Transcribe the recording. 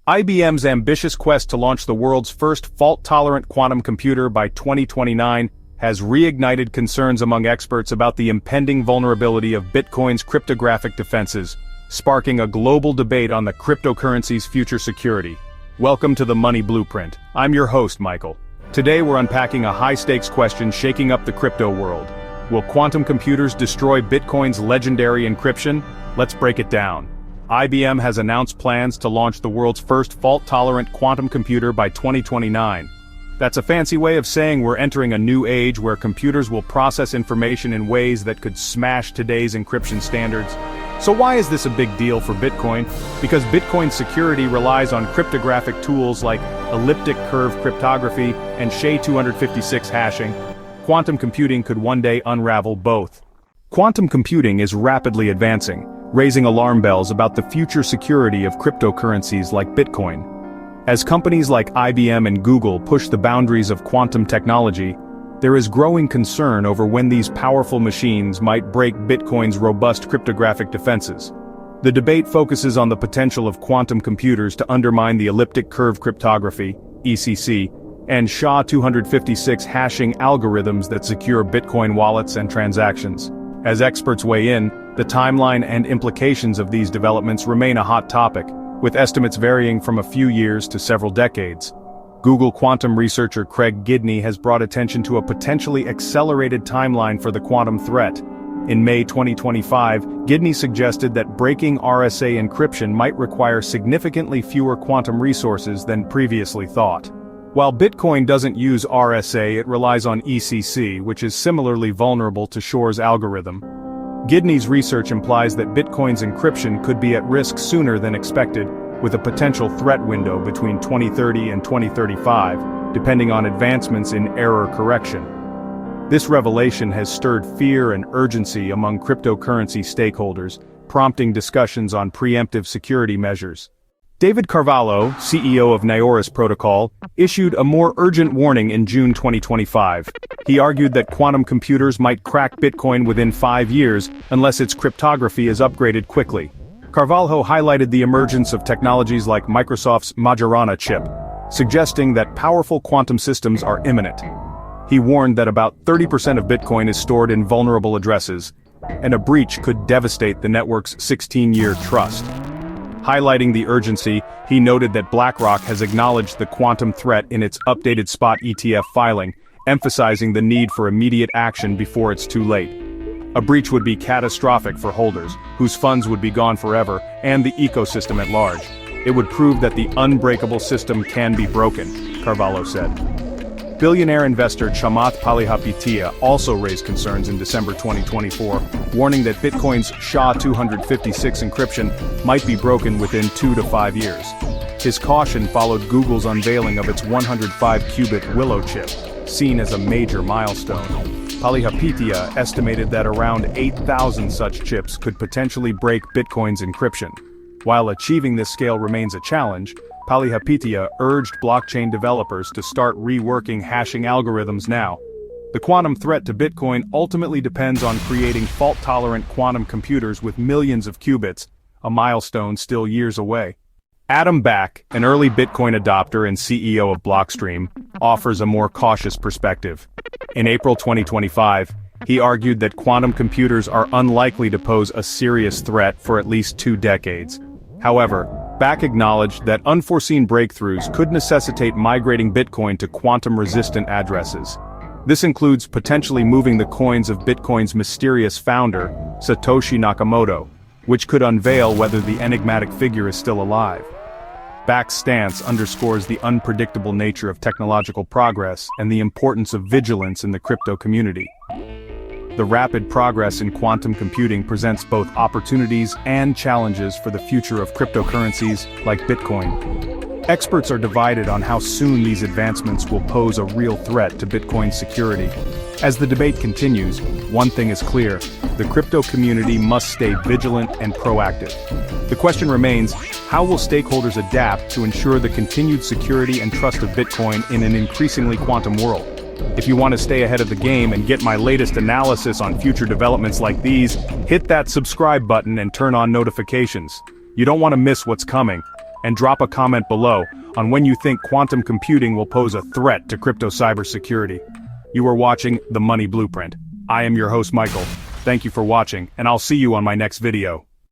IBM's ambitious quest to launch the world's first fault-tolerant quantum computer by 2029 has reignited concerns among experts about the impending vulnerability of Bitcoin's cryptographic defenses, sparking a global debate on the cryptocurrency's future security. Welcome to the Money Blueprint. I'm your host, Michael. Today we're unpacking a high-stakes question shaking up the crypto world. Will quantum computers destroy Bitcoin's legendary encryption? Let's break it down. IBM has announced plans to launch the world's first fault-tolerant quantum computer by 2029. That's a fancy way of saying we're entering a new age where computers will process information in ways that could smash today's encryption standards. So why is this a big deal for Bitcoin? Because Bitcoin's security relies on cryptographic tools like elliptic curve cryptography and SHA-256 hashing. Quantum computing could one day unravel both. Quantum computing is rapidly advancing, raising alarm bells about the future security of cryptocurrencies like Bitcoin. As companies like IBM and Google push the boundaries of quantum technology, there is growing concern over when these powerful machines might break Bitcoin's robust cryptographic defenses. The debate focuses on the potential of quantum computers to undermine the elliptic curve cryptography, ECC, and SHA-256 hashing algorithms that secure Bitcoin wallets and transactions. As experts weigh in, the timeline and implications of these developments remain a hot topic, with estimates varying from a few years to several decades. Google quantum researcher Craig Gidney has brought attention to a potentially accelerated timeline for the quantum threat. In May 2025, Gidney suggested that breaking RSA encryption might require significantly fewer quantum resources than previously thought. While Bitcoin doesn't use RSA, it relies on ECC, which is similarly vulnerable to Shor's algorithm. Gidney's research implies that Bitcoin's encryption could be at risk sooner than expected, with a potential threat window between 2030 and 2035, depending on advancements in error correction. This revelation has stirred fear and urgency among cryptocurrency stakeholders, prompting discussions on preemptive security measures. David Carvalho, CEO of Naoris Protocol, issued a more urgent warning in June 2025. He argued that quantum computers might crack Bitcoin within 5 years unless its cryptography is upgraded quickly. Carvalho highlighted the emergence of technologies like Microsoft's Majorana chip, suggesting that powerful quantum systems are imminent. He warned that about 30% of Bitcoin is stored in vulnerable addresses, and a breach could devastate the network's 16-year trust. Highlighting the urgency, he noted that BlackRock has acknowledged the quantum threat in its updated spot ETF filing, emphasizing the need for immediate action before it's too late. A breach would be catastrophic for holders, whose funds would be gone forever, and the ecosystem at large. It would prove that the unbreakable system can be broken, Carvalho said. Billionaire investor Chamath Palihapitiya also raised concerns in December 2024, warning that Bitcoin's SHA-256 encryption might be broken within 2 to 5 years. His caution followed Google's unveiling of its 105-qubit Willow chip, seen as a major milestone. Palihapitiya estimated that around 8,000 such chips could potentially break Bitcoin's encryption. While achieving this scale remains a challenge, Palihapitiya urged blockchain developers to start reworking hashing algorithms now. The quantum threat to Bitcoin ultimately depends on creating fault-tolerant quantum computers with millions of qubits, a milestone still years away. Adam Back, an early Bitcoin adopter and CEO of Blockstream, offers a more cautious perspective. In April 2025, he argued that quantum computers are unlikely to pose a serious threat for at least 2 decades. However, Back acknowledged that unforeseen breakthroughs could necessitate migrating Bitcoin to quantum-resistant addresses. This includes potentially moving the coins of Bitcoin's mysterious founder, Satoshi Nakamoto, which could unveil whether the enigmatic figure is still alive. Back's stance underscores the unpredictable nature of technological progress and the importance of vigilance in the crypto community. The rapid progress in quantum computing presents both opportunities and challenges for the future of cryptocurrencies like Bitcoin. Experts are divided on how soon these advancements will pose a real threat to Bitcoin's security. As the debate continues, one thing is clear: the crypto community must stay vigilant and proactive. The question remains, how will stakeholders adapt to ensure the continued security and trust of Bitcoin in an increasingly quantum world? If you want to stay ahead of the game and get my latest analysis on future developments like these, hit that subscribe button and turn on notifications. You don't want to miss what's coming. and drop a comment below on when you think quantum computing will pose a threat to crypto cybersecurity. You are watching The Money Blueprint. I am your host Michael. Thank you for watching, and I'll see you on my next video.